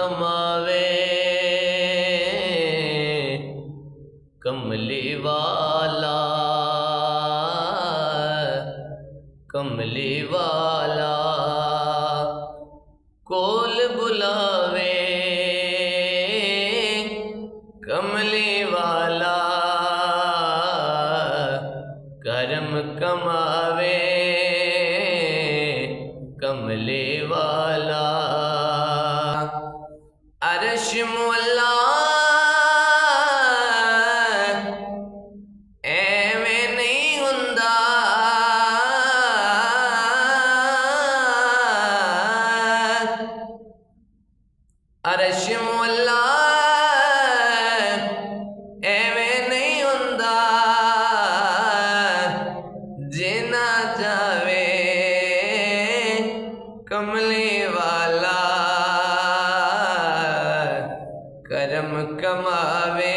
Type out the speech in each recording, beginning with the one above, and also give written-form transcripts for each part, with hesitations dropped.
कमावे कमली वाला कमली वाला कोल बुलावे कमली वाला करम कमावे कमली वाला अरश मुअल्ला एवें नहीं हुंदा अरश मुअल्ला एवें नहीं हुंदा जिना जावे कमली वाला करम कमावे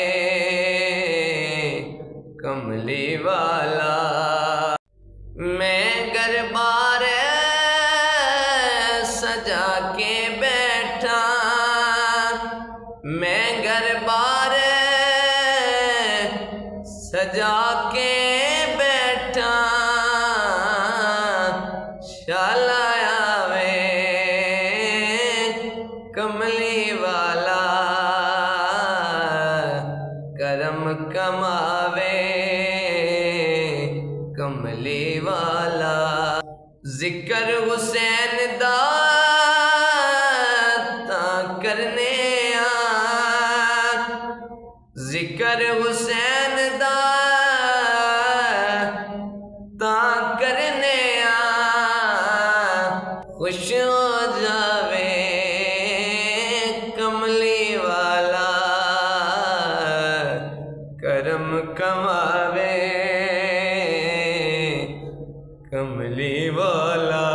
कमली वाला मैं गरबार सजा के बैठा मैं गरबार सजा के बैठा शाला आवे कमली वाला करम कमावे कमली वाला जिक्र हुसैन दा तां करने जिक्र हुसैन दा तां करने खुश हो जावे कमली वाला करम कमावे कमली वाला।